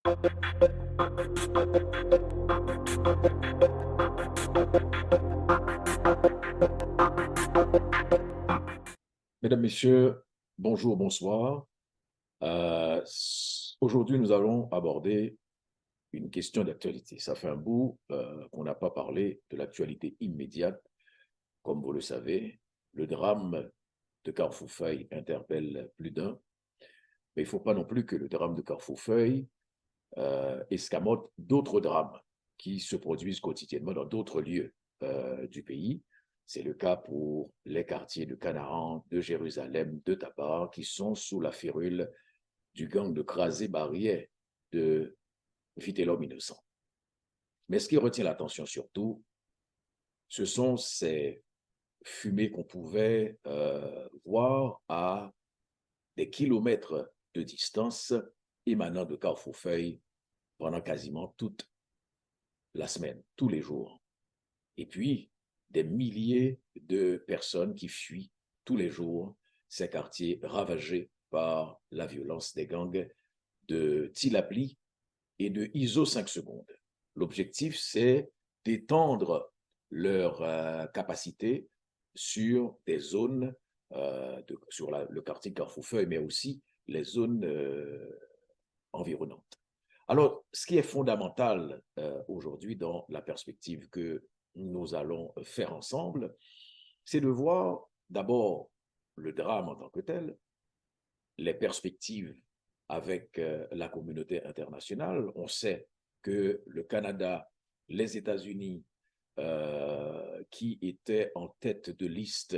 Mesdames, Messieurs, bonjour, bonsoir. Aujourd'hui, nous allons aborder une question d'actualité. Ça fait un bout qu'on n'a pas parlé de l'actualité immédiate. Comme vous le savez, le drame de Carrefour-Feuille interpelle plus d'un. Mais il ne faut pas non plus que le drame de Carrefour-Feuille escamote d'autres drames qui se produisent quotidiennement dans d'autres lieux du pays. C'est le cas pour les quartiers de Canaan, de Jérusalem, de Tabar, qui sont sous la férule du gang de Crasé Barrière de Vite l'homme innocent. Mais ce qui retient l'attention surtout, ce sont ces fumées qu'on pouvait voir à des kilomètres de distance émanant de Carrefour-Feuille pendant quasiment toute la semaine, tous les jours. Et puis, des milliers de personnes qui fuient tous les jours ces quartiers ravagés par la violence des gangs de Tilapli et de ISO 5 secondes. L'objectif, c'est d'étendre leur capacité sur des zones, sur le quartier Carrefour-Feuille, mais aussi les zones environnantes. Alors, ce qui est fondamental aujourd'hui dans la perspective que nous allons faire ensemble, c'est de voir d'abord le drame en tant que tel, les perspectives avec la communauté internationale. On sait que le Canada, les États-Unis, qui étaient en tête de liste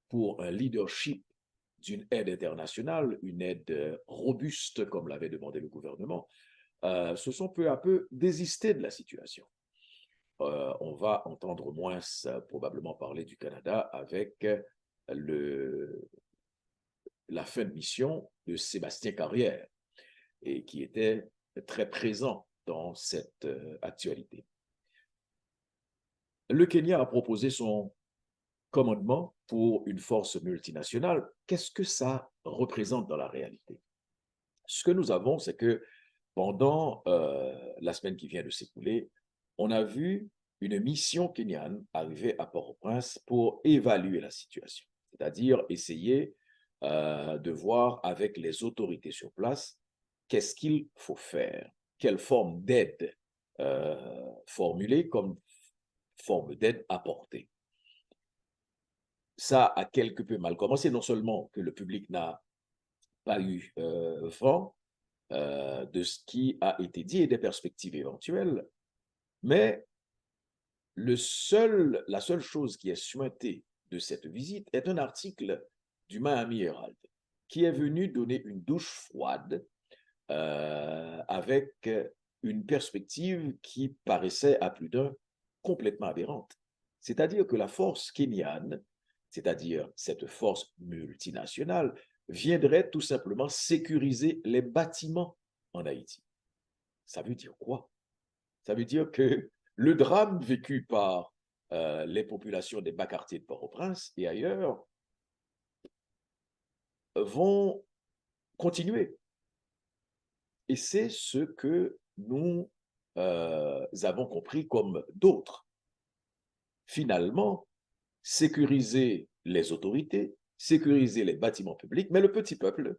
pour un leadership d'une aide internationale, une aide robuste, comme l'avait demandé le gouvernement, se sont peu à peu désistés de la situation. On va entendre moins probablement parler du Canada avec la fin de mission de Sébastien Carrière, et qui était très présent dans cette actualité. Le Kenya a proposé son commandement pour une force multinationale. Qu'est-ce que ça représente dans la réalité? Ce que nous avons, c'est que pendant la semaine qui vient de s'écouler, on a vu une mission kenyane arriver à Port-au-Prince pour évaluer la situation, c'est-à-dire essayer de voir avec les autorités sur place qu'est-ce qu'il faut faire, quelle forme d'aide formuler comme forme d'aide apportée. Ça a quelque peu mal commencé, non seulement que le public n'a pas eu vent de ce qui a été dit et des perspectives éventuelles, mais la seule chose qui est suintée de cette visite est un article du Miami Herald qui est venu donner une douche froide avec une perspective qui paraissait à plus d'un complètement aberrante. C'est-à-dire que la force kenyane, c'est-à-dire cette force multinationale, viendrait tout simplement sécuriser les bâtiments en Haïti. Ça veut dire quoi? Ça veut dire que le drame vécu par les populations des bas quartiers de Port-au-Prince et ailleurs vont continuer. Et c'est ce que nous avons compris comme d'autres. Finalement, sécuriser les autorités, sécuriser les bâtiments publics, mais le petit peuple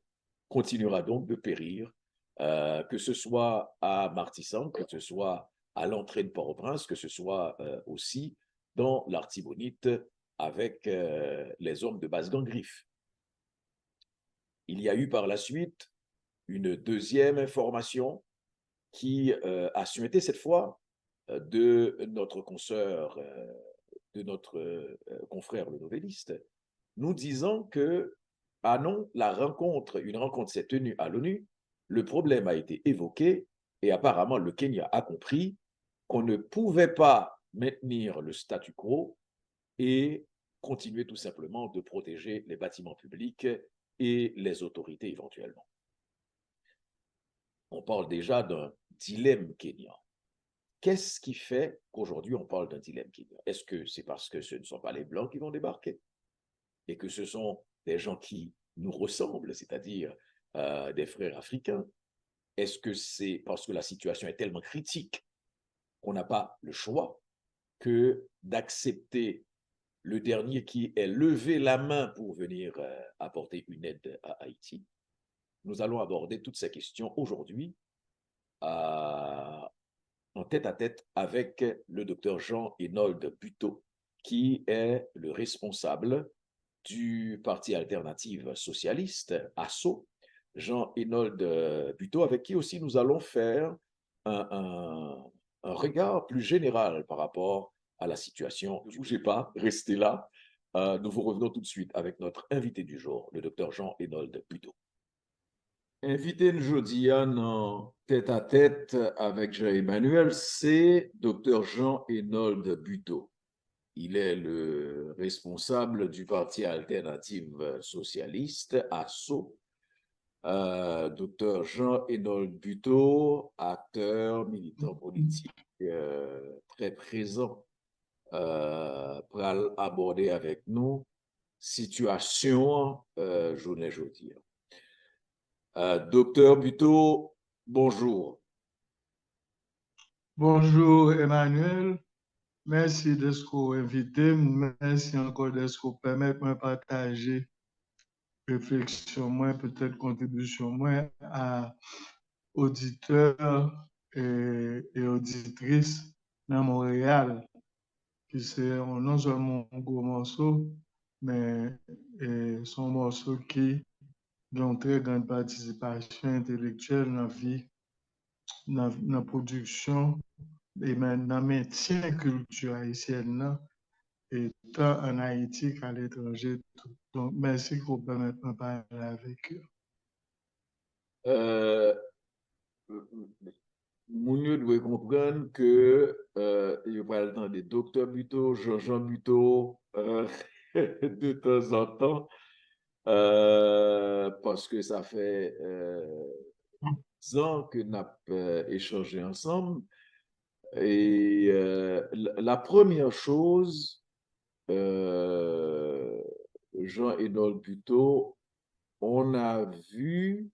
continuera donc de périr, que ce soit à Martissan, que ce soit à l'entrée de Port-au-Prince, que ce soit aussi dans l'Artibonite avec les hommes de Basse-Gangriffe. Il y a eu par la suite une deuxième information qui a suinté cette fois de notre consoeur, de notre confrère le novelliste, nous disant que, ah non, une rencontre s'est tenue à l'ONU, le problème a été évoqué et apparemment le Kenya a compris qu'on ne pouvait pas maintenir le statu quo et continuer tout simplement de protéger les bâtiments publics et les autorités éventuellement. On parle déjà d'un dilemme kenyan. Qu'est-ce qui fait qu'aujourd'hui on parle d'un dilemme kenyan? Est-ce que c'est parce que ce ne sont pas les Blancs qui vont débarquer et que ce sont des gens qui nous ressemblent, c'est-à-dire des frères africains? Est-ce que c'est parce que la situation est tellement critique qu'on n'a pas le choix que d'accepter le dernier qui est levé la main pour venir apporter une aide à Haïti? Nous allons aborder toutes ces questions aujourd'hui en tête-à-tête avec le docteur Jean-Hénold Buteau, qui est le responsable du Parti alternative socialiste, ASSO, Jean-Hénold Buteau, avec qui aussi nous allons faire un, un, un regard plus général par rapport à la situation. Ne bougez pas, restez là. Nous vous revenons tout de suite avec notre invité du jour, le docteur Jean-Hénold Buteau. Invité jeudi en tête-à-tête avec Jean-Emmanuel, c'est docteur Jean-Hénold Buteau. Il est le responsable du Parti alternative socialiste, ASSO. Docteur Jean-Hénold Buteau, acteur, militant politique très présent, pour aborder avec nous situation journée jeudi. Docteur Buteau, bonjour. Bonjour Emmanuel, merci d'être invité, merci encore d'être permettre de partager réflexion moins, peut-être contribution moins à auditeurs et auditrices dans Montréal, qui c'est non seulement un gros morceau, mais son morceau qui a une très grande participation intellectuelle dans la vie, dans la production et dans le maintien culture haïtienne, et tant en Haïti qu'à l'étranger. Donc, merci pour permettre de parler avec eux. Mounio doit comprendre que il n'y a pas le temps des docteurs Buteau, Jean-Jean Buteau, de temps en temps, parce que ça fait 10 ans que nous avons échangé ensemble. Et la première chose, Jean-Hénold Buteau, on a vu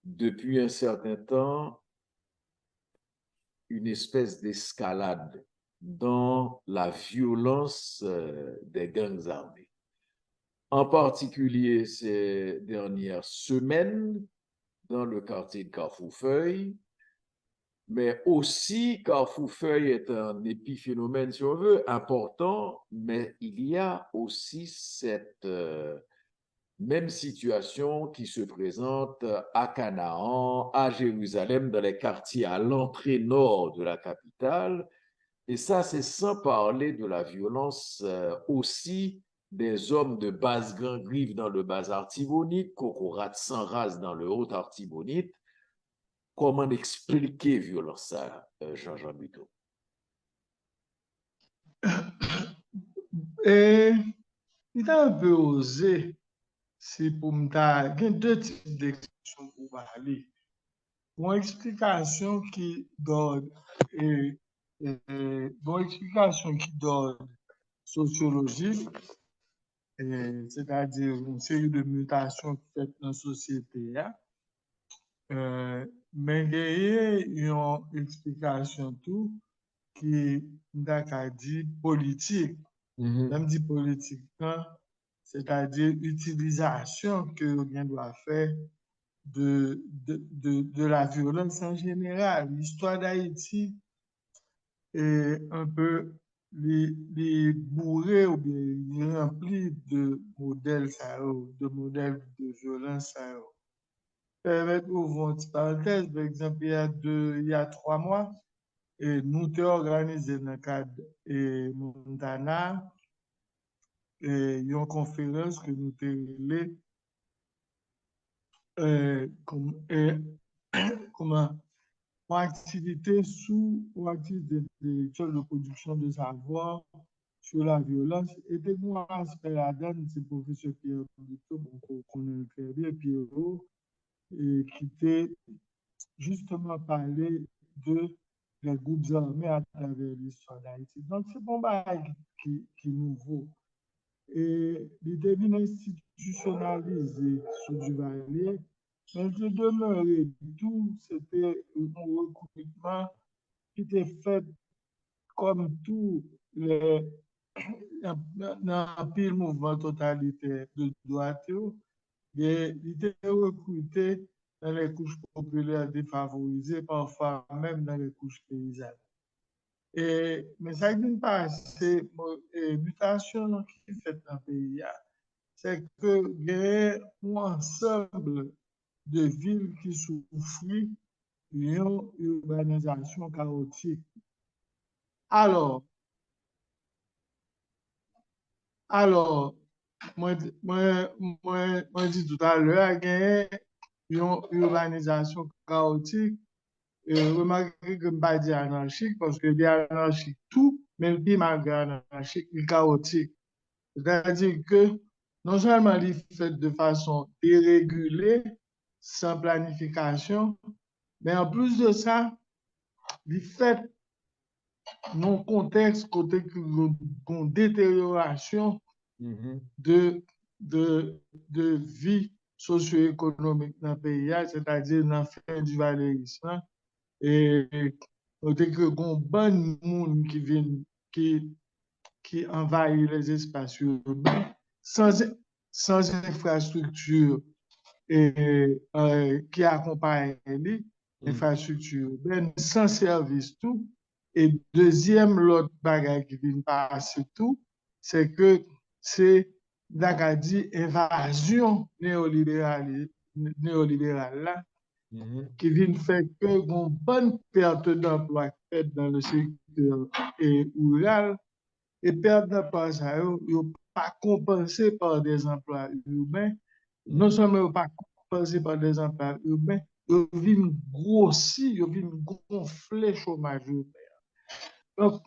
depuis un certain temps une espèce d'escalade dans la violence des gangs armés. En particulier ces dernières semaines dans le quartier de Carrefour-Feuille, mais aussi Carrefour-Feuille est un épiphénomène, si on veut, important, mais il y a aussi cette même situation qui se présente à Canaan, à Jérusalem, dans les quartiers à l'entrée nord de la capitale. Et ça, c'est sans parler de la violence aussi des hommes de basse Grand-Grive dans le bas Artibonite, Kokorat sans race dans le haut Artibonite. Comment expliquer violence ça, Jean-Jean Buteau? Et il a un peu osé, c'est pour me dire, il y a deux types d'explications pour parler. Une explication qui donne, une explication qui donne sociologique, c'est-à-dire une série de mutations faites dans la société, mais il y a une explication tout qui n'a dit politique. Même dit politique, c'est-à-dire l'utilisation que l'on doit faire de la violence en général. L'histoire d'Haïti est un peu les bourrés ou bien remplis de modèles de violence. Permettre ouvrir une petite parenthèse, par exemple, il y a 3 mois, et nous avons organisé dans le cadre de Montana une conférence que nous avons comment une activité une activité intellectuelle de production de savoir sur la violence. Et de moi, aspect là-dedans, c'est le professeur Pierre Buteau, qu'on connaît très bien, Pierrot, et qui était justement parlé de les groupes armés à travers l'histoire d'Haïti. Donc, c'est bon bail qui nous vaut. Et il devient institutionnalisé sous Duvalier Mais je demeurais tout, c'était un recrutement qui était fait comme tout les, dans un pile mouvement totalitaire de droite, il était recruté dans les couches populaires défavorisées, parfois même dans les couches paysannes. Mais ça qui passe, c'est une mutation qui est faite dans le pays, c'est que il y a un ensemble de villes qui souffrent d'une urbanisation chaotique. Alors, alors, moi dis tout à l'heure, il y a une urbanisation chaotique. Remarquez que je ne pas dire anarchique parce que bien anarchique tout, mais puis malgré anarchique, il est chaotique. C'est-à-dire que non seulement il est fait de façon dérégulée, sans planification, mais en plus de ça, il est fait dans un contexte côté une détérioration Mhm. de, de vie socio-économique dans le pays, c'est-à-dire dans la fin du valairisme. Et côté que bon bon monde qui, qui envahit les espaces urbains sans, sans infrastructure qui accompagne Mhm. l'infrastructure urbaine, sans service tout. Et deuxième, l'autre bagage qui vient passer tout, c'est que c'est d'Agadi invasion néolibérale là, Mhm. qui vient faire que une bonne perte d'emploi faite dans le secteur rural et perte d'emploi, ça n'est pas compensé par des emplois urbains. Non Mhm. seulement pas compensé par des emplois urbains, ils viennent grossir, ils viennent gonfler le chômage urbain. Donc,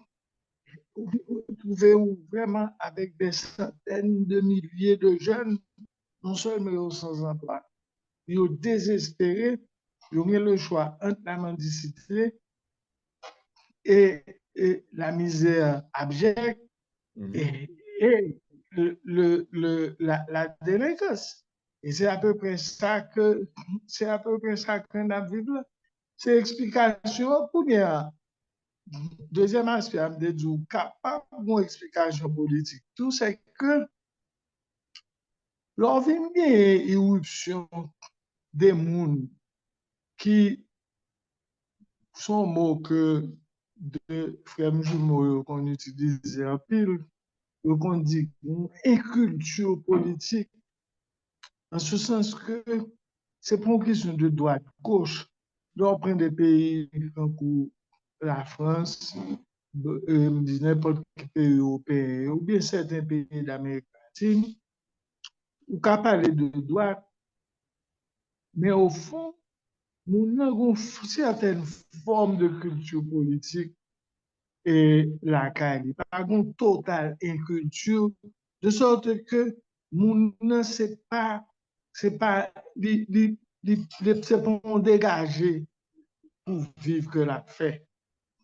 vous trouvez vraiment avec des centaines de milliers de jeunes, non seulement sans emploi, ils sont désespérés, ils ont le choix entre la mendicité et la misère abjecte Mhm. et la délinquance. Et c'est à peu près ça que c'est à peu près ça qu'on a vécu. C'est l'explication pour bien. Deuxième aspect, de dire capable d'une explication politique. Tout c'est que l'on vient une éruption des mondes qui sont mots que de frères jumeaux qu'on utilise en pile, qu'on dit une culture politique. En ce sens que c'est pour une question de droite-gauche. Donc, on prend des pays comme la France, n'importe quel pays européen, ou bien certains pays d'Amérique latine, ou qu'à parler de droite, mais au fond, nous avons une certaine forme de culture politique et la Cali, pas une totale inculture, de sorte que nous ne c'est pas, c'est pour dégager pour vivre que la fait.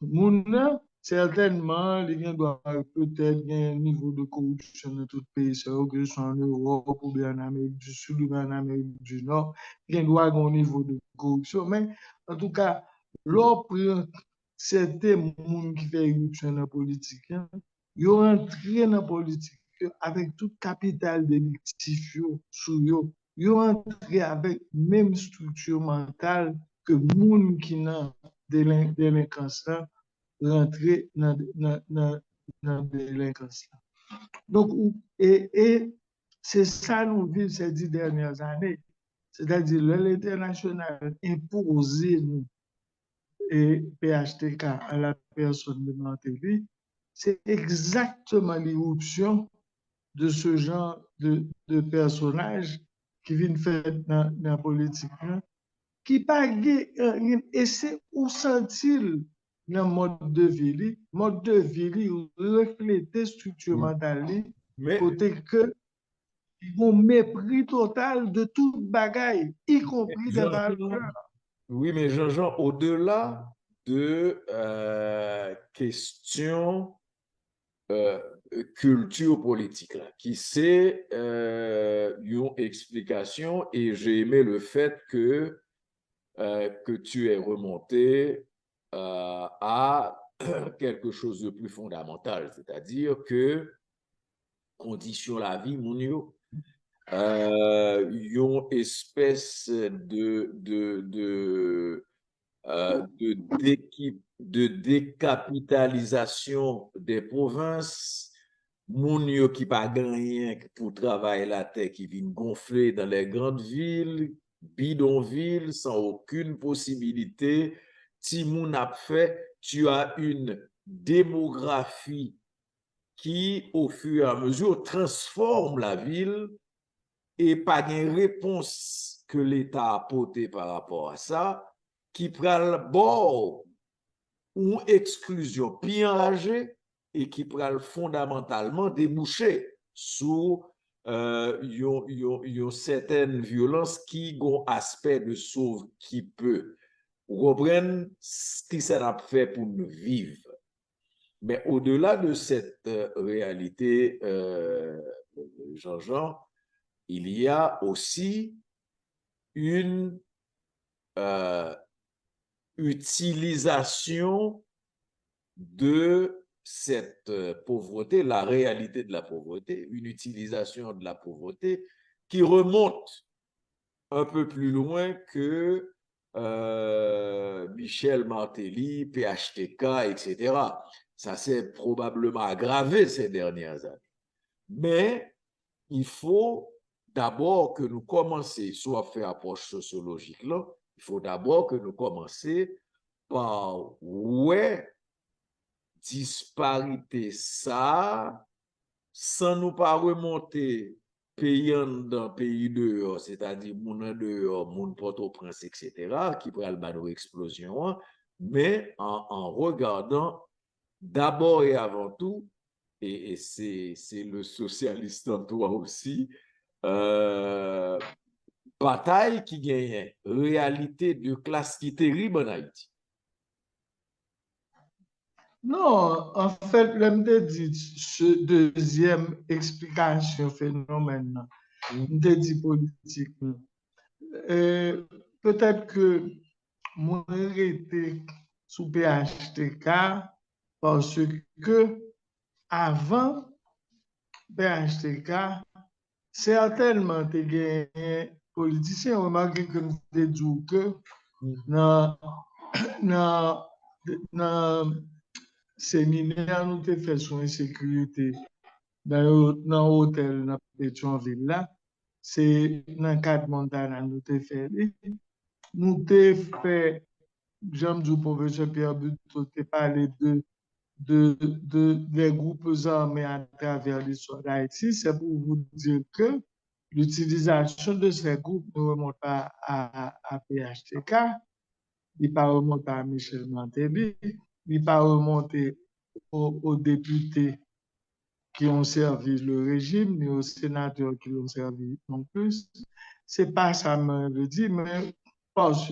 Moun nan, certainement, il doit peut-être un niveau de corruption dans tout le pays, que ce soit en Europe ou bien en Amérique du Sud ou bien en Amérique du Nord, il doit avoir un niveau de corruption. Mais en tout cas, l'opre, c'était moun qui fait éruption dans la politique. Ils ont entré dans la politique avec tout capital délictif sous eux. Ils ont entré avec même structure mentale que moun qui n'a délinquance rentrer dans la délinquance. Donc, et c'est ça nous vivons ces 10 dernières années. C'est-à-dire l'international imposé nous et PHTK à la personne de Martelly, c'est exactement l'irruption de ce genre de personnages qui viennent faire dans la politique. Qui pa gen ese ou sentil nan mode de vie ou reflete structure Mhm. mentale Mais, côté que ils ont mépris total de tout bagaille, y compris des Jean-Jean, valeurs. oui, mais Jean-Jean, au-delà de questions culture politique là, qui c'est une explication, et j'ai aimé le fait que tu es remonté à quelque chose de plus fondamental, c'est-à-dire que condition la vie, mon yo, une espèce de décapitalisation des provinces, moun yo qui pas rien pour travailler la terre, qui viennent gonfler dans les grandes villes, bidonvilles, sans aucune possibilité. Si moun a fait, tu as une démographie qui, au fur et à mesure, transforme la ville, et pas de réponse que l'État a apportée par rapport à ça, qui prend le bord ou exclusion puis enragée, et qui prend fondamentalement déboucher sur une certaine violence qui a un aspect de sauve qui peut reprendre ce qui s'est fait pour nous vivre. Mais au-delà de cette réalité, Jean-Jean, il y a aussi une utilisation de cette pauvreté, la réalité de la pauvreté, une utilisation de la pauvreté qui remonte un peu plus loin que Michel Martelly, PHTK, etc. Ça s'est probablement aggravé ces dernières années. Mais il faut d'abord que nous commencions, soit faire approche sociologique là, il faut d'abord que nous commencions par ouais, disparité ça, sans nous pas remonter pays dans pays dehors, c'est-à-dire moun dehors, moun Port-au-Prince, etc., qui prennent le explosion, mais en regardant d'abord et avant tout, et c'est le socialiste en toi aussi, bataille qui gagne, réalité de classe qui terrible en Haïti. Non, en fait, je dit ce deuxième explication phénomène, je dit politique. Peut-être que moi été sous PHTK parce que avant PHTK, certainement des politiciens remarqué que nous dit que dans séminaire nous avons fait sur l'insécurité dans l'hôtel dans Pétionville là, c'est dans le cadre Montana nous avons fait. Nous avons fait, j'aime du professeur Pierre Buteau, parlé des groupes armés à travers l'histoire d'Haïti. C'est pour vous dire que l'utilisation de ces groupes ne remonte pas à PHTK, il ne remonte pas à Michel Martelly, il ne remonte pas aux députés qui ont servi le régime, ni aux sénateurs qui l'ont servi non plus. Ce n'est pas ça que je veux dire,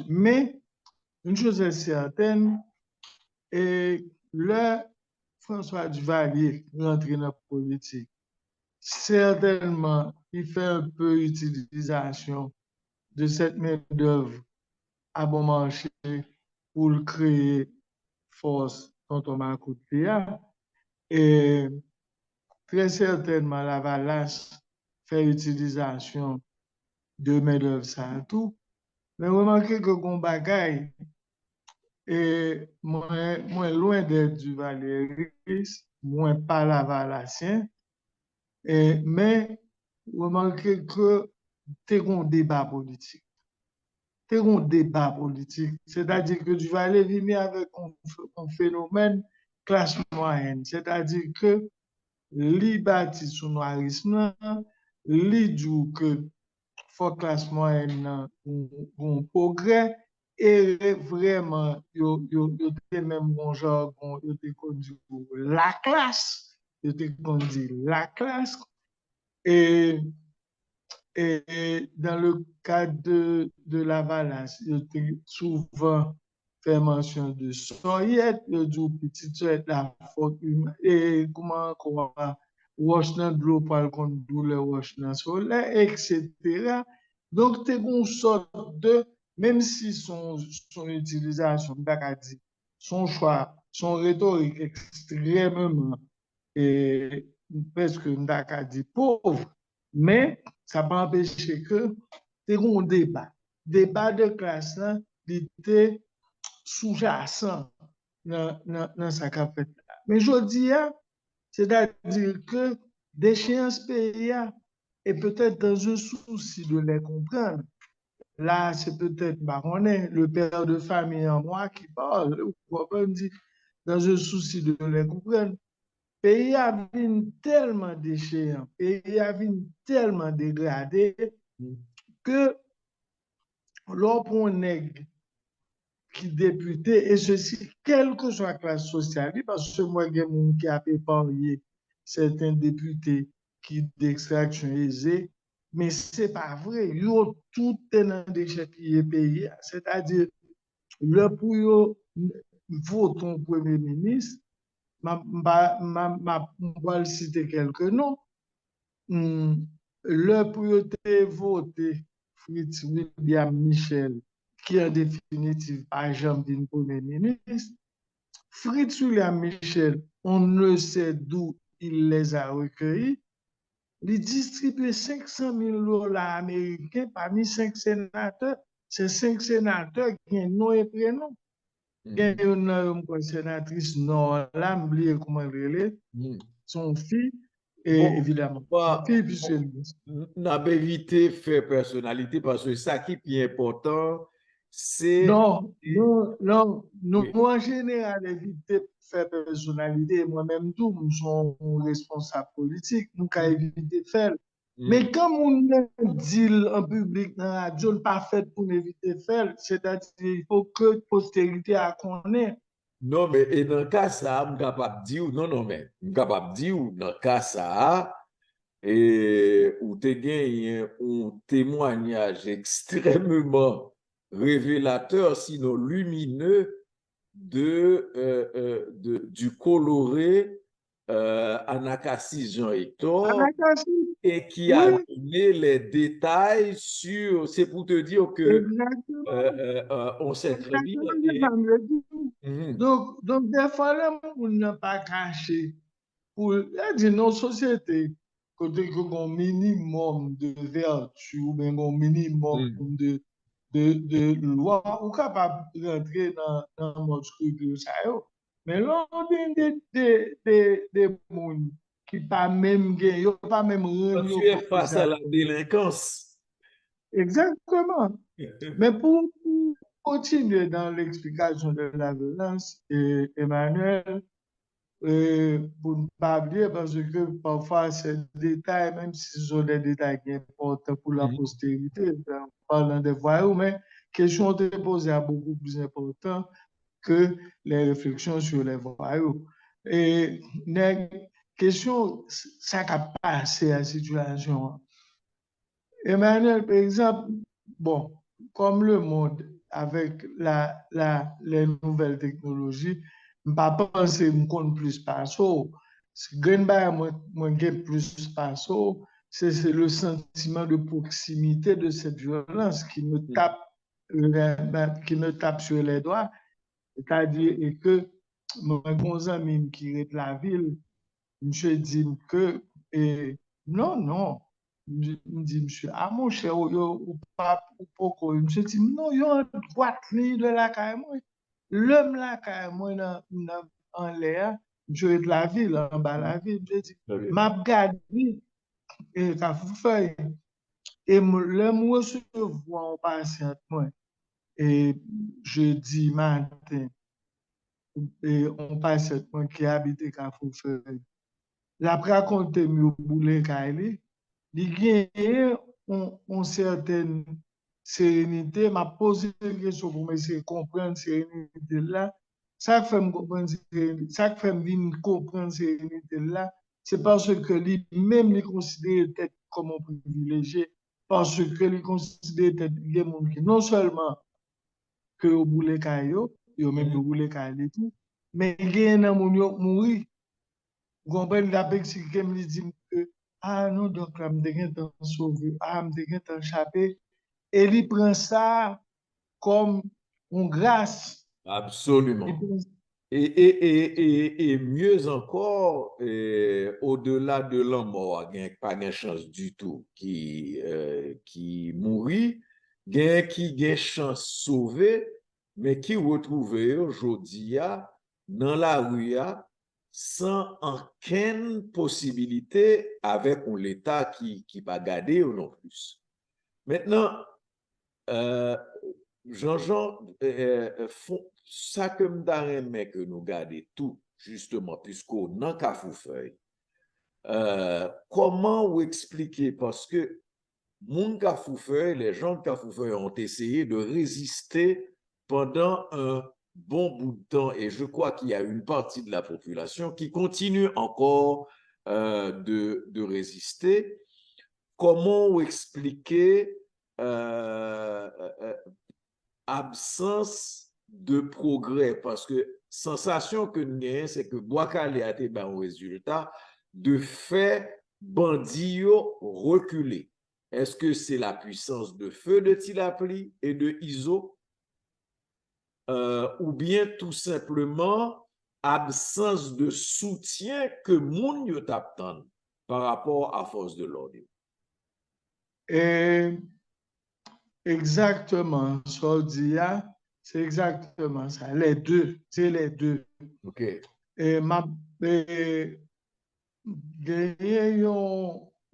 mais une chose est certaine, et le François Duvalier rentré dans la politique, certainement, il fait un peu utilisation de cette main-d'œuvre à bon marché pour créer force contre Marco Théa. Et très certainement, la Valache fait utilisation de main-d'œuvre, ça tout. Mais remarquez que mon bagaille est moins loin d'être du Valériste, moins pas la Valassien. Mais remarquez que c'est un débat politique. C'est un débat politique. C'est-à-dire que tu vas aller venir avec un phénomène classe moyenne. C'est-à-dire que li bâti sous noirisme, li dit que faut classe moyenne un progrès, et vraiment, yo même bon jargon, yo te conduit la classe, yo te conduit la classe, et dans le cadre de la Valache, yo te souvent fait mention de soyette, yo dit petite soyette la faute humaine, et comment wash nan de l'eau pour le contre le wash nan soleil, etc. Donc, c'est une sorte de, même si son utilisation, dit, son choix, son rhétorique extrêmement, et presque, dit, pauvre, mais ça peut empêcher que c'est un débat de classe, là, il était sous-jacent dans sa fait. Mais je dis, c'est-à-dire que déchéance pays est peut-être dans un souci de les comprendre. Là, c'est peut-être Baronnet, le père de famille en moi qui parle, ou on dit, dans un souci de les comprendre. Pays a vu tellement déchéant, pays a vu tellement dégradé que l'on est qui député, et ceci, quelle que soit la classe sociale, parce que moi, il y a des gens qui a épargné certains députés qui d'extraction aisée, mais ce n'est pas vrai. Ils ont tout un déchet qui est payé, c'est-à-dire, le pour voter premier ministre, je vais citer quelques noms. Le pour voter Fritz William Michel, qui en définitive pas jamais d'une premier ministre. Fritz William Michel, on ne sait d'où il les a recueillis. Il distribue 500 000 dollars américains parmi 5 sénateurs. Ces 5 sénateurs qui ont nom et prénom. Il y a une sénatrice Norla, oublié comment elle est, son fille, et Bon, évidemment, bah, fille, puis c'est n'a pas évité faire personnalité parce que ça qui est important, c'est. non, non, non, nous Oui. en général éviter de faire personnalité, moi-même tout, nous sommes responsables politiques, nous avons évité de faire. Mais comme on dit en public dans la radio, pas fait pour éviter de faire, c'est-à-dire qu'il faut que la postérité a connaît. Non, mais et dans le cas ça, je suis capable de dire, non, non, mais je suis capable de dire, dans le cas ça, et où tu gagné un témoignage extrêmement révélateur, sinon lumineux, du coloré Anacassis Jean-Hector, et qui a Oui, donné les détails sur, c'est pour te dire que exactement. on sait très bien. Exactement, je dis. Mhm, Donc, des fois, là, on n'a pas caché. Pour dire nos sociétés, côté que un minimum de vertu ou bien un minimum mhm. de loi, ou capable de rentrer dans notre scrupule. Mais là, on a des gens qui pas même gagné, pas même Quand rendu tu es face à ça. la délinquance, Exactement. Mais pour continuer dans l'explication de la violence, Emmanuel, pour ne pas oublier, parce que parfois ces détails, même si ce sont des détails qui sont importants pour la mhm, postérité, en parlant des voyous, mais question de poser à beaucoup plus important que les réflexions sur les voyous. Et la question, ça n'a pas assez la situation. Emmanuel, par exemple, bon, comme le monde avec les nouvelles technologies, je ne pas penser que je plus par ça. Si je plus par ça, c'est le sentiment de proximité de cette violence qui me tape sur les doigts. C'est-à-dire que mon ami qui est de la ville, je dis que non, non. Je dis, monsieur, ah mon cher, ou pas, ou pas, monsieur dit, non, il y a une droite ligne de la caille. L'homme la caille, en l'air, je vais de la ville, en bas de la ville. Je dis, ok. m'a gardé, et ça vous fait. Et le moi, je vois un patient, moi, et jeudi matin, et on passe moi qui habite à Carrefour. La raconter mieux boule Kaili, il gagne une certaine sérénité. M'a posé une question pour essayer de comprendre sérénité là. Ça fait me comprendre sérénité, ça fait me comprendre sérénité là, c'est parce que lui-même il considère tête comme un privilégié, parce que il considère tête des gens qui non seulement que au boule Kaili, yo même Mhm. boule Kaili tout, mais il y a un moun yo mouri. vous comprenez, il a expliqué, il dit que, ah non, donc là, je suis sauvé, ah, je suis échappé. Et il prend ça comme une grâce. Absolument. Et mieux encore, au-delà de l'homme mort, il n'y a pas de chance du tout qui mourit, il y a qui a chance sauver, mais qui retrouve aujourd'hui dans la rue sans aucune possibilité avec l'État qui va garder ou non plus. Maintenant, Jean-Jean, ça que m'dare que nous gardions tout, justement, puisqu'on n'a qu'à Foufeuille, comment vous expliquer? Parce que mon Cafoufeuille, les gens de Cafoufeuille ont essayé de résister pendant un bon bout de temps et je crois qu'il y a une partie de la population qui continue encore de résister. Comment vous expliquer absence de progrès parce que sensation que nous avons, c'est que Boakale a été un résultat de fait bandit reculé. Est-ce que c'est la puissance de feu de Tilapli et de ISO ou bien tout simplement absence de soutien que moun yo t'attend par rapport à force de l'ordre? Et exactement, Sordia, c'est exactement ça. Les deux, c'est les deux. OK. Et gagner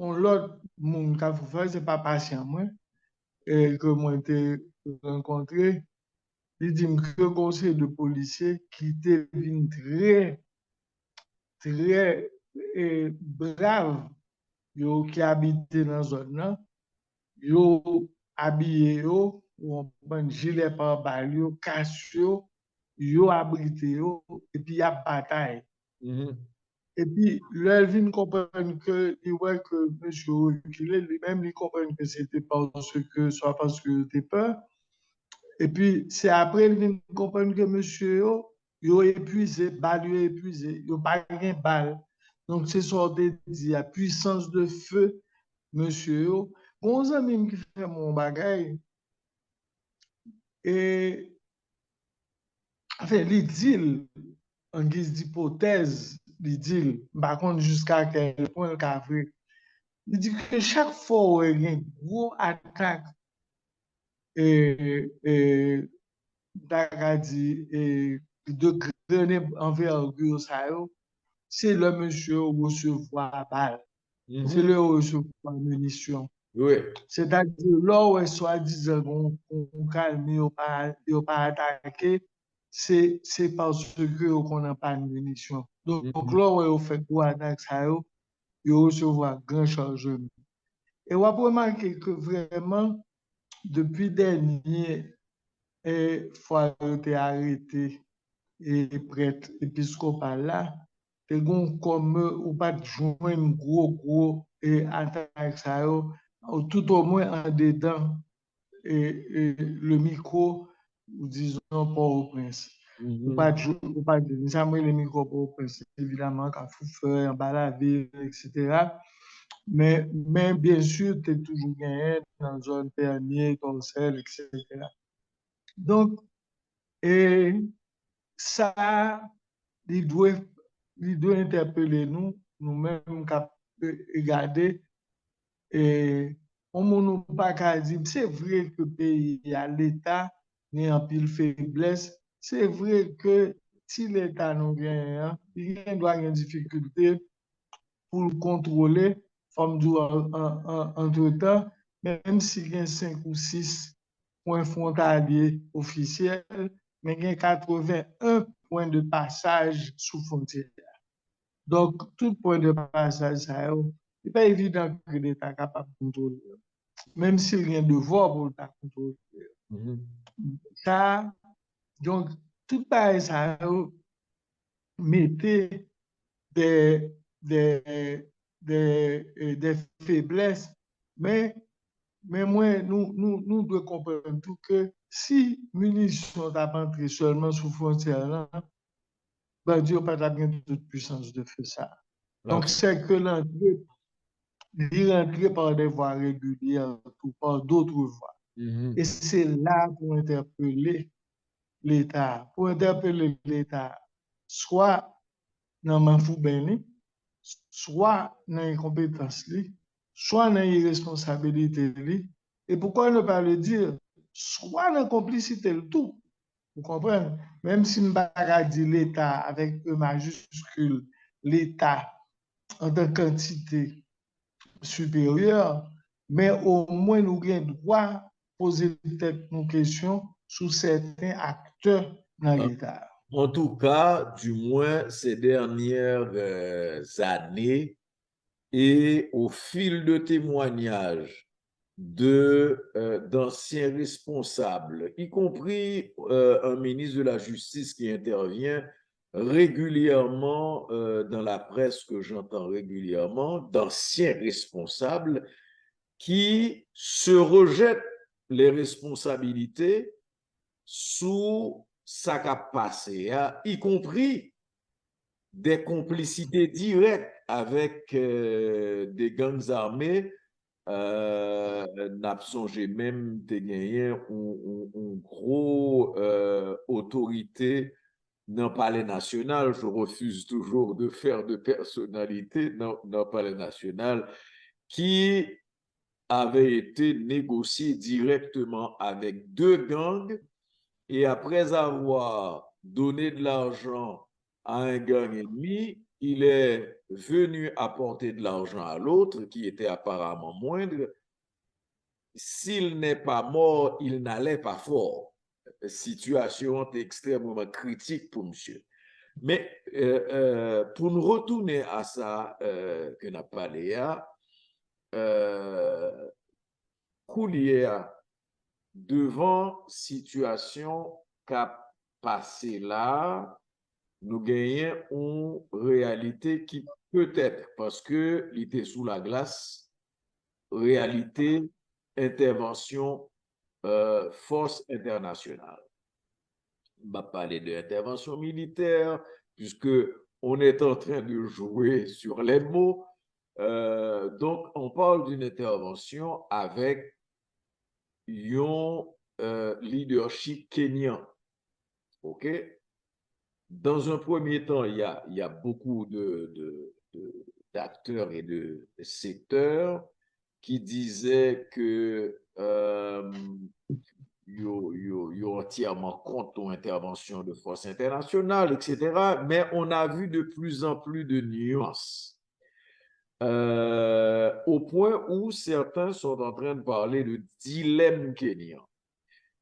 on l'autre monde qui a fait, c'est pas patient, moi, et que moi j'ai rencontré. Il dit que le conseil de policiers qui était très, très brave, qui habitait dans la zone, yo habillé yo, ou un gilet par balle, yo casse yo abrité yo, et puis y a bataille. Et puis, là, il vient comprendre que, il voit que monsieur reculé, lui-même, il comprend que c'était parce que, soit parce que t'es peur. Et puis, c'est après, il vient comprendre que monsieur, yo épuisé, balle, yo épuisé, yo pas de balle. Donc, c'est ça, dit, la puissance de feu, monsieur, yo. Bon, amis qui fait mon bagage, et, enfin, il dit, en guise d'hypothèse, il dit, par contre, jusqu'à quel point le vrai. Il dit que chaque fois où il y a une grosse attaque et de grande envergure, c'est le monsieur recevoir la balle, c'est le recevoir la munition. Oui. C'est-à-dire, là où soi-disant on calme, il n'a pas attaqué, c'est parce qu'on n'a pas de munition. Donc là où on fait quoi attaque, il recevoir grand chargement. Et on a remarqué que vraiment, depuis dernier fois où été arrêté et prêtre épiscopal là, c'est comme ou pas de joindre gros et attaque ça, ou tout au moins en dedans et le micro, disons, Port-au-Prince. Ou pas de ça, le micro Port-au-Prince, évidemment, quand il faut faire en bas la ville, etc. Mais bien sûr, tu es toujours gagné dans la zone pernier, Torsel, etc. Donc, et ça, il doit interpeller nous, nous-mêmes, regarder. Et on ne peut pas dire, c'est vrai que le pays, l'État, n'est en pile faiblesse. C'est vrai que si l'État nous gagne, il doit avoir une difficulté pour le contrôler, comme dit entre-temps, même s'il y a 5 ou 6 points frontaliers officiels, mais il y a 81 points de passage sous frontière. Donc, tout point de passage, ça n'est pas évident que l'État est capable de contrôler, même s'il y a un devoir pour l'État contrôler. Ça, donc, tout pareil, ça mettait des, des, des faiblesses, mais moi, nous devons comprendre tout que si munitions sont entrées seulement sous frontière, ben Dieu n'a pas bien toute puissance de faire ça. Donc, c'est que l'entrée par des voies régulières ou par d'autres voies. Et c'est là pour interpeller l'État. Pour interpeller l'État, soit dans Manfou Beni, soit dans les compétences, soit dans les responsabilités. Et pourquoi ne pas le dire? Soit dans la complicité, le tout. Vous comprenez? Même si nous ne dit l'État avec E majuscule, l'État en tant qu'entité supérieure, mais au moins nous avons le droit de poser peut-être nos questions sur certains acteurs dans l'État. En tout cas, du moins ces dernières années, et au fil de témoignages d'anciens responsables, y compris un ministre de la Justice qui intervient régulièrement dans la presse, que j'entends régulièrement, d'anciens responsables qui se rejettent les responsabilités sous sa capacité, y compris des complicités directes avec des gangs armés. N'a songé même de gagner une grosse autorité dans le palais national. Je refuse toujours de faire de personnalité dans le palais national, qui avait été négocié directement avec deux gangs, et après avoir donné de l'argent à un gang ennemi, il est venu apporter de l'argent à l'autre qui était apparemment moindre. S'il n'est pas mort, il n'allait pas fort. Situation extrêmement critique pour monsieur. Mais pour nous retourner à ça que n'a parlé, Koulier, devant situation qu'a passé là, nous gagnons une réalité qui peut-être, parce que il était sous la glace, réalité, intervention, force internationale. On va parler d'intervention militaire, puisque on est en train de jouer sur les mots. Donc, on parle d'une intervention avec un leadership kenyan. OK? Dans un premier temps, il y a beaucoup d'acteurs et de secteurs qui disaient que entièrement contre l'intervention de forces internationales, etc. Mais on a vu de plus en plus de nuances. Au point où certains sont en train de parler de dilemme kenyan.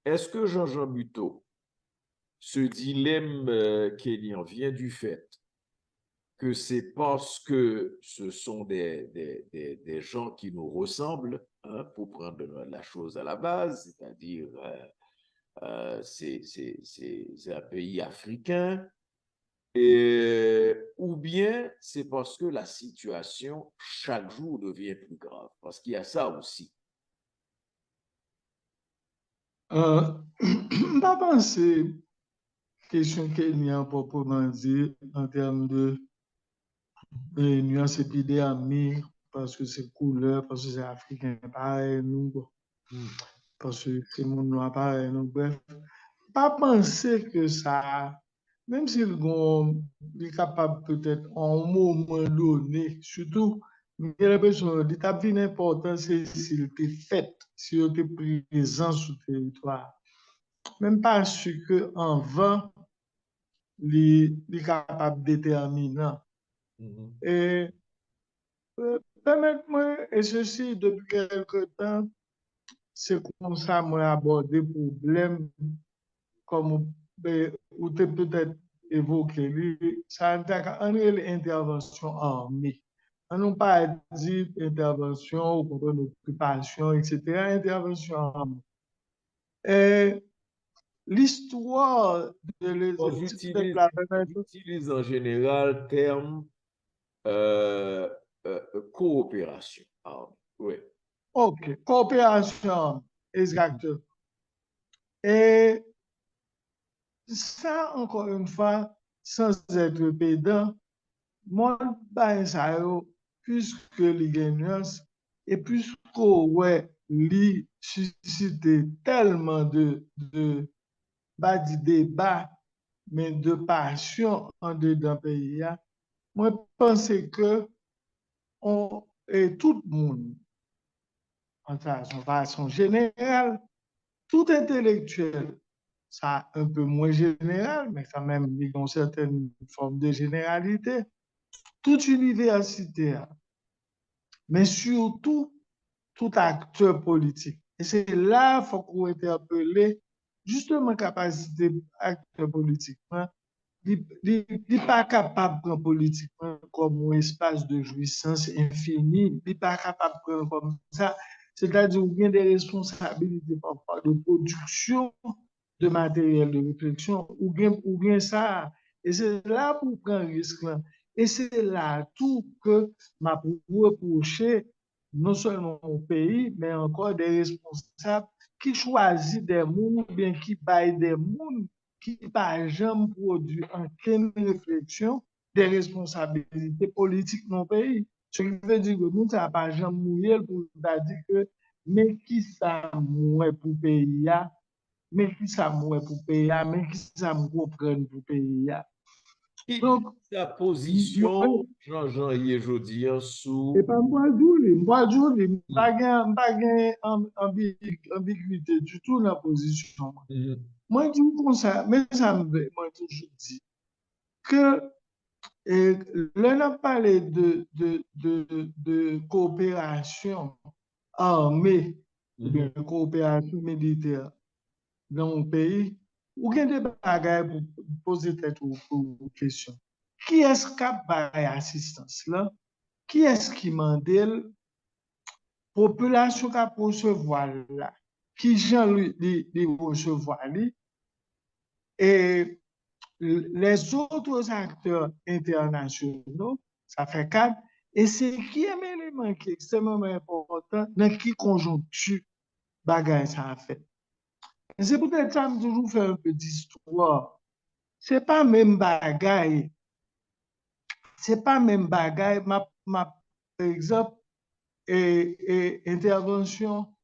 Est-ce que Jean-Jean Buteau, ce dilemme kenyan vient du fait que c'est parce que ce sont des gens qui nous ressemblent, hein, pour prendre la chose à la base, c'est-à-dire c'est un pays africain, ou bien c'est parce que la situation chaque jour devient plus grave, parce qu'il y a ça aussi. Pas penser question Kenya proprement dit en termes de nuances épidémiques, parce que c'est couleur, parce que c'est africain, pareil, nous, parce que c'est mon noir, pareil, nous, bref. Pas penser que ça, même s'il est capable peut-être en un moment donné, surtout, j'ai l'impression que l'étape important, c'est s'il était fait, s'il était présent sur le territoire. Même pas sûr qu'en vain, il est capable déterminant. Et permettez-moi, et ceci depuis quelque temps, c'est comme ça que moi abordé le problème, comme ou peut-être évoqué, ça a une intervention armée. On n'a pas dit intervention ou contre une occupation, etc. Intervention armée. Et l'histoire de j'utilise en général le terme coopération. Oui. OK, coopération, exactement. Et ça, encore une fois, sans être pédant, mon bail ça yo, puisque les gagnants et puisque ouais, li suscité tellement pas de débat, mais de passion en dedans pays, moi, je pense que et tout le monde, en façon générale, tout intellectuel, ça un peu moins général, mais quand même, il y a une certaine forme de généralité, toute université, mais surtout tout acteur politique. Et c'est là qu'il faut qu'on interpelle justement la capacité acteur politique. Il n'est pas capable de prendre politiquement comme un espace de jouissance infini. Il n'est pas capable de prendre comme ça. C'est-à-dire qu'il y a des responsabilités parfois de production de matériel de réflexion ou bien ça. Et c'est là pour prendre risque. Là. Et c'est là tout que m'a reproché non seulement au pays, mais encore des responsables qui choisissent des mondes, bien qui baillent des mondes qui n'a jamais produit aucune réflexion des responsabilités politiques dans le pays. Ce qui veut dire que nous, ça n'a pas jamais mouillé pour dire que, mais qui ça mouille pour le pays, mais qui ça mouille pour le pays, mais qui ça me comprend pour le pays. Qui Donc, ta moi, position, Jean-Jean Yéjodi, et sous. pas moi, je ne pas ambiguïté du tout dans la position. Moi, je dis comme ça, mais ça me moi, toujours dit que l'on a parlé de coopération armée ou bien de coopération militaire dans un pays, ou bien des bagages pour poser tête aux questions. Qui est-ce qui a assistance là? Qui est-ce qui mandate population qui a recevoir là? Qui j'en lui recevoir lui? Et les autres acteurs internationaux, ça fait quatre. Et c'est qui est un élément qui est extrêmement important dans qui conjoncture bagaille ça a fait. Et c'est peut-être ça que je toujours faire un peu d'histoire. C'est pas même bagaille. C'est pas même bagaille. Par exemple, intervention,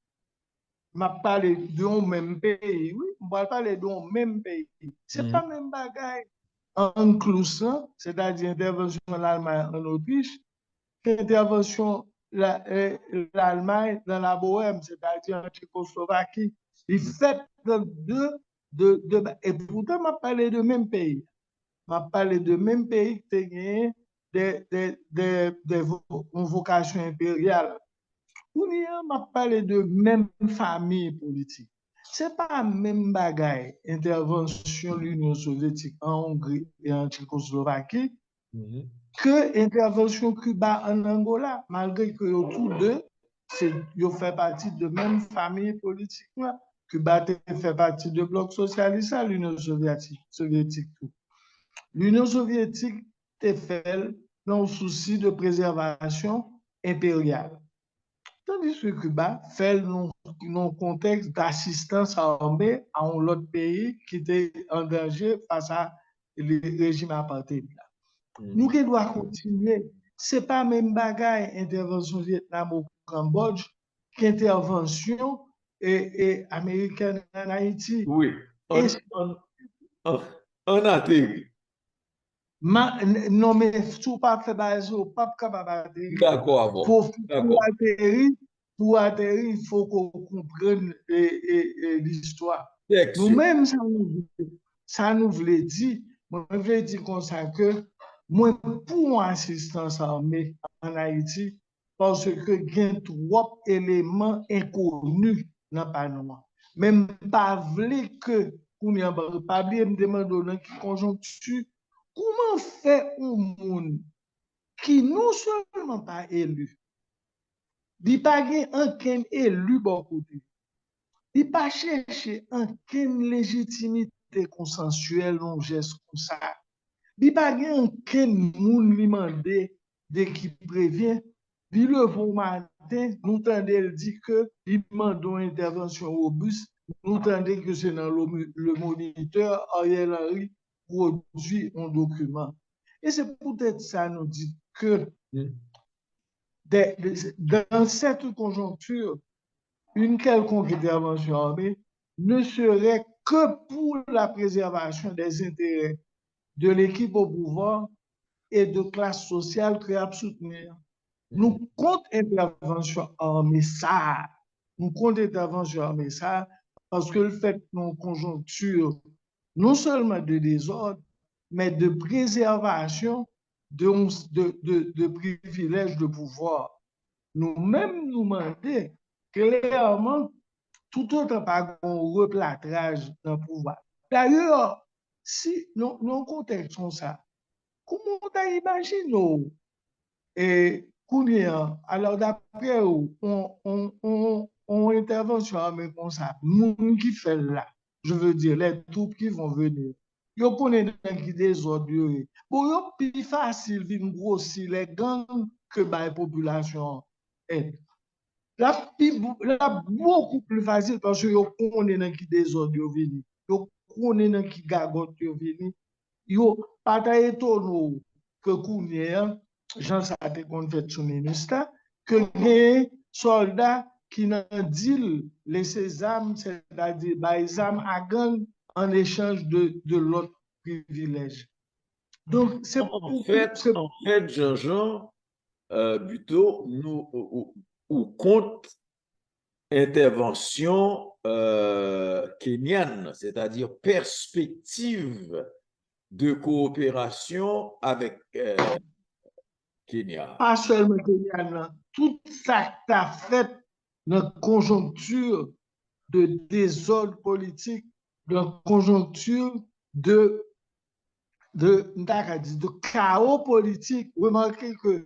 m'a parlé d'un même pays. Oui, on va parler d'un même pays. C'est pas même bagaille. En Clouson, c'est-à-dire intervention de l'Allemagne en Autriche, intervention l'Allemagne dans la Bohème, c'est-à-dire en Tchécoslovaquie. Il fait et pourtant, m'a parlé de même pays. M'a parlé de même pays qui a gagné une vocation impériale. On m'a parlé de même famille politique. C'est pas même bagaille, intervention de l'Union soviétique en Hongrie et en Tchécoslovaquie, que intervention Cuba en Angola, malgré que tous deux, ils font partie de même famille politique. Cuba fait partie du bloc socialiste, l'Union soviétique. L'Union soviétique est faite dans le souci de préservation impériale. Tandis que Cuba fait dans un contexte d'assistance armée à un autre pays qui était engagé face à le régime apartheid. Nous qui doit continuer. Ce n'est pas même bagaille intervention Vietnam au Cambodge qu'intervention américaine en Haïti. Oui, Et on atterrit. non, mais tout pas fait pas capable d'atterrir. D'accord, avant. D'accord. Pour atterrir, il faut qu'on comprenne l'histoire. Texture. Nous-mêmes, ça nous voulait dire, moi, je voulais dire comme ça que moi, pour assistance armée en Haïti, parce que il y a trop d'éléments inconnus dans le panorama. Même pas voulu que, on n'y a pas bien me demander dans quelle conjoncture, comment fait un monde qui non seulement pas élu, il pas aucun élu bon côté, il pas chercher aucune légitimité consensuelle dans geste comme ça. Il pas aucun monde lui demander de qui prévient. Il le bon matin, nous tendez dit que il demande une intervention robuste. Nous tendez que c'est dans le moniteur Ariel Henry produit un document. Et c'est peut-être ça nous dit que dans cette conjoncture, une quelconque intervention armée ne serait que pour la préservation des intérêts de l'équipe au pouvoir et de classe sociale que à soutenir. Nous comptons intervention armée ça. Nous comptons intervention armée ça parce que le fait nos conjoncture non seulement de désordre, mais de préservation de privilèges de pouvoir. Nous-mêmes nous demandons clairement tout autant par un replâtrage dans le pouvoir. D'ailleurs, si nous contextons ça, comment on imagine et alors d'après on intervention armée comme ça, nous qui fait là, je veux dire, les troupes qui vont venir, ils connaissent qui des ordres. Bon, c'est plus facile de grossir les gangs que la population est. Là, beaucoup plus facile parce que vous connaissez qui des ordres venir, vous connaissez qui gagote venir, vous pas étonné que Kounia, Jean Sate qu'on fait son ministère, que les soldats qui n'ont dit laisser armes, c'est-à-dire les armes à gang en échange de l'autre privilège. Donc, c'est en fait, Jean-Jean, plutôt, nous, ou compte intervention kenyane, c'est-à-dire perspective de coopération avec Kenya. Pas seulement Kenya, tout ça que tu as fait dans la conjoncture de désordre politique, dans la conjoncture de chaos politique. Remarquez que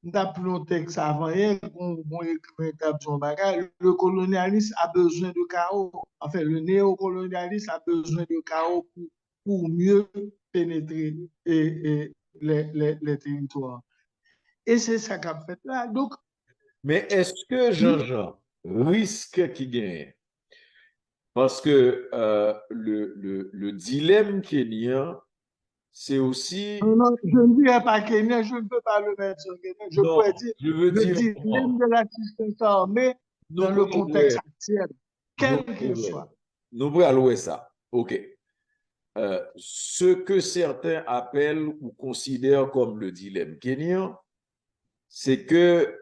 nous avons pris un texte avant hier, le colonialisme a besoin de chaos. Enfin, le néocolonialisme a besoin de chaos pour mieux pénétrer les territoires. Et c'est ça qu'a fait là. Donc, mais est-ce que Jean-Jean risque qu'il gagne? Parce que le dilemme kenyan, c'est aussi... Non, je ne dirais pas Kenya, je ne peux pas le mettre sur Kenya. Je pourrais dire le dilemme de l'assistance armée dans le contexte actuel, quel qu'il soit. Nous pourrions allouer ça. OK. Ce que certains appellent ou considèrent comme le dilemme kenyan, c'est que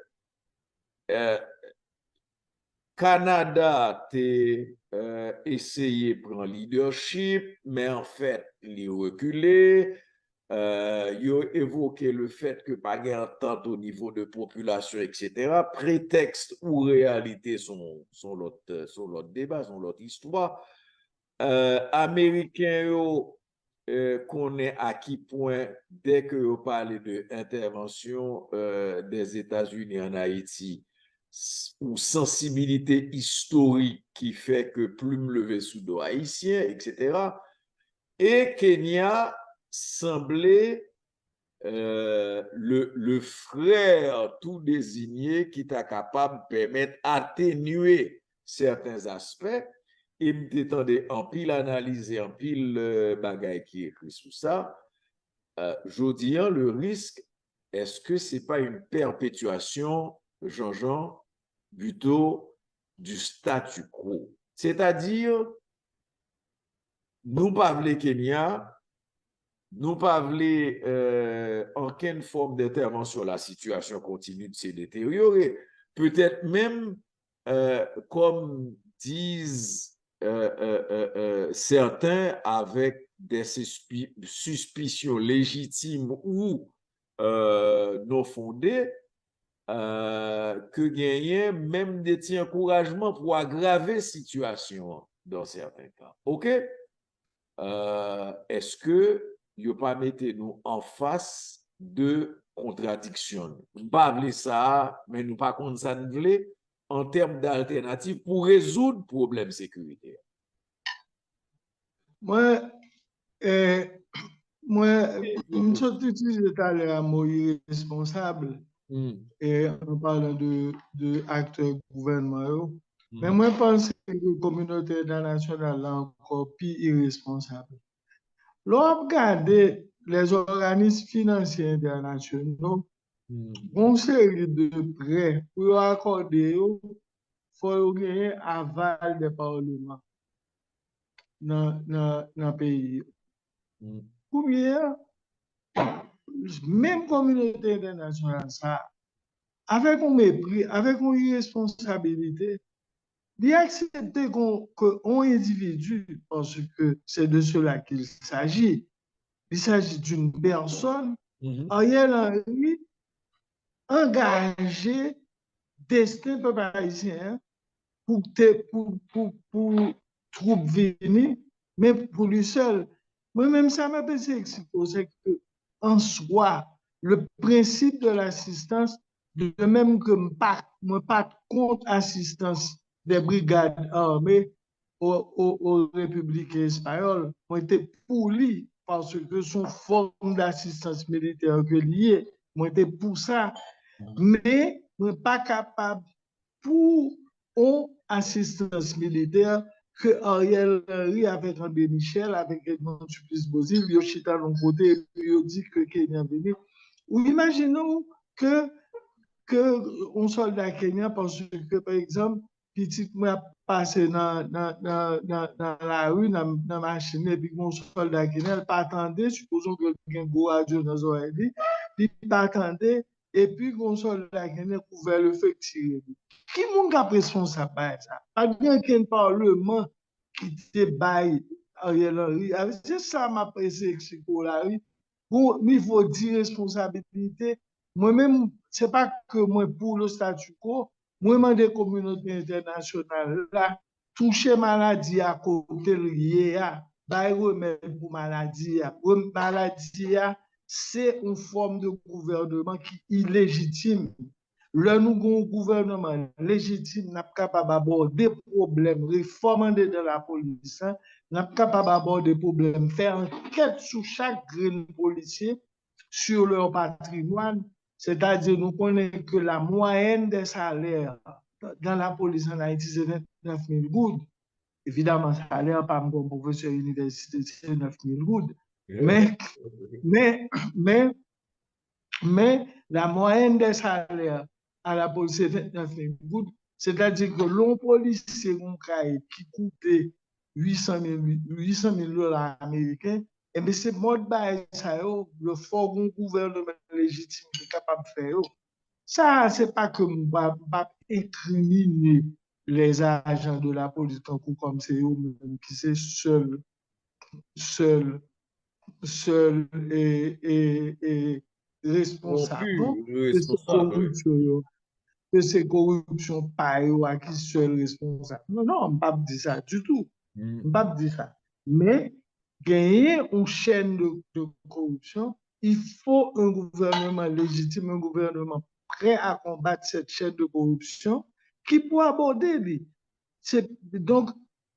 Canada a essayé de prendre leadership, mais en fait, il a reculé. Il a évoqué le fait que pas d'entente au niveau de population, etc. Prétexte ou réalité sont l'autre débat, sont l'autre histoire. Américains connaissent à qui point, dès que vous parlez de intervention des États-Unis en Haïti, ou sensibilité historique qui fait que plume levée sous dos haïtien, etc. Et Kenya semblait le frère tout désigné qui est capable de permettre d'atténuer certains aspects. Et m'étendait en pile analyser, en pile bagaille qui est écrit sous ça. Je dis, le risque, est-ce que ce n'est pas une perpétuation, Jean-Jean, plutôt du statu quo? C'est-à-dire, nous parlons Kenya, nous parlons aucune forme d'intervention, la situation continue de se détériorer. Peut-être même, comme disent certains, avec des suspicions légitimes ou non fondées, que gagner même des petits encouragements pour aggraver la situation dans certains cas. OK? Est-ce que vous pas mettez nous en face de contradictions? Nous pas appeler ça, mais nous pas contre ça nous voulons en termes d'alternatives pour résoudre le problème sécuritaire. Moi, je suis tout à l'heure à mourir responsable et en parlant de acteurs gouvernementaux. Mais moi, je pense que la communauté internationale est encore plus irresponsable. L'on regarde les organismes financiers internationaux ont série de prêts pour accorder, il faut gagner aval des parlements dans le pays. Ou bien, même communauté internationale, ça, avec un mépris, avec une irresponsabilité, d'accepter qu'un individu, parce que c'est de cela qu'il s'agit, il s'agit d'une personne, Ariel Henry, engagé, destin peuple haïtien, pour troupes venir, mais pour lui seul. Moi-même, ça m'a pensé c'est que, en soi, le principe de l'assistance, de même que moi pas contre assistance des brigades armées aux républicains espagnols, moi été pour lui, parce que son forme d'assistance militaire que lié, moi été pour ça, mais moi pas capable pour une assistance militaire que Ariel Henry avec André Michel, avec Edmond Supplice-Bozil, ils chita de côté et puis ils dit que Kenya venait. Ou imaginons que un soldat kenyan, parce que, par exemple, petit moi passé dans la rue, dans la machine, et puis mon soldat kenyan, pas attendait, supposons que le gros radio dans les oreilles, il pas attendait, et puis mon soldat kenyan couvert le feu tirer. Qui est responsable de ça? Pas bien qu'un parlement qui te baille Ariel Henry. C'est ça ma presse là. Pour niveau de responsabilité, moi-même, ce n'est pas que moi pour le statu quo, moi, des communautés internationales là, toucher maladie à côté lié à, remède pour maladie. Maladie, c'est une forme de gouvernement qui est illégitime. Le nouveau gouvernement légitime n'a pas capable d'aborder des problèmes, réformer dans la police, n'a pas capable d'aborder des problèmes, faire enquête sur chaque grain policier, sur leur patrimoine, c'est-à-dire nous connaissons que la moyenne des salaires dans la police en Haïti, c'est 29 000 gouttes. Évidemment, salaire, pas comme professeur université, c'est 9 000 gouttes. Mais la moyenne des salaires à la police, c'est 29 000 gouttes. C'est-à-dire que l'on policier qui coûtait 800 000 dollars américains, et bien c'est mode ça, le fort gouvernement légitime qui est capable de faire. Ça, c'est pas que je vais incriminer les agents de la police comme c'est eux-mêmes qui sont seuls et responsable de ces corruptions par à qui seul responsable. Non, non, on ne peut pas dire ça du tout. On ne peut pas dire ça. Mais gagner une chaîne de corruption, il faut un gouvernement légitime, un gouvernement prêt à combattre cette chaîne de corruption qui peut aborder. Donc,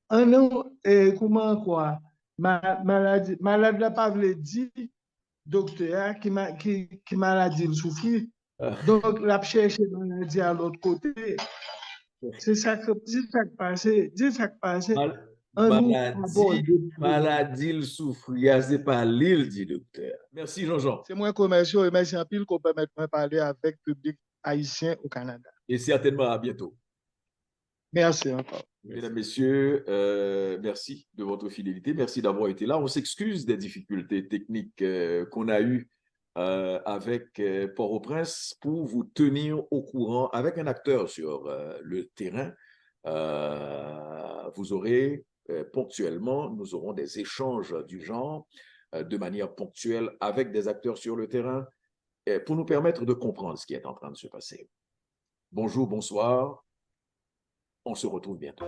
comment quoi? Malade n'a pas voulu dire docteur qui maladie le souffrir. Donc, la cherche maladie à l'autre côté. C'est ça qui passe. C'est ça qui passe. Maladie le souffrir, c'est pas l'île, dit docteur. Merci, Jean-Jean. C'est moi commerciaux et merci en pile qu'on permet de parler avec le public haïtien au Canada. Et certainement à bientôt. Merci encore. Mesdames, Messieurs, merci de votre fidélité. Merci d'avoir été là. On s'excuse des difficultés techniques qu'on a eues avec Port-au-Prince pour vous tenir au courant avec un acteur sur le terrain. Vous aurez ponctuellement, nous aurons des échanges du genre de manière ponctuelle avec des acteurs sur le terrain pour nous permettre de comprendre ce qui est en train de se passer. Bonjour, bonsoir. On se retrouve bientôt.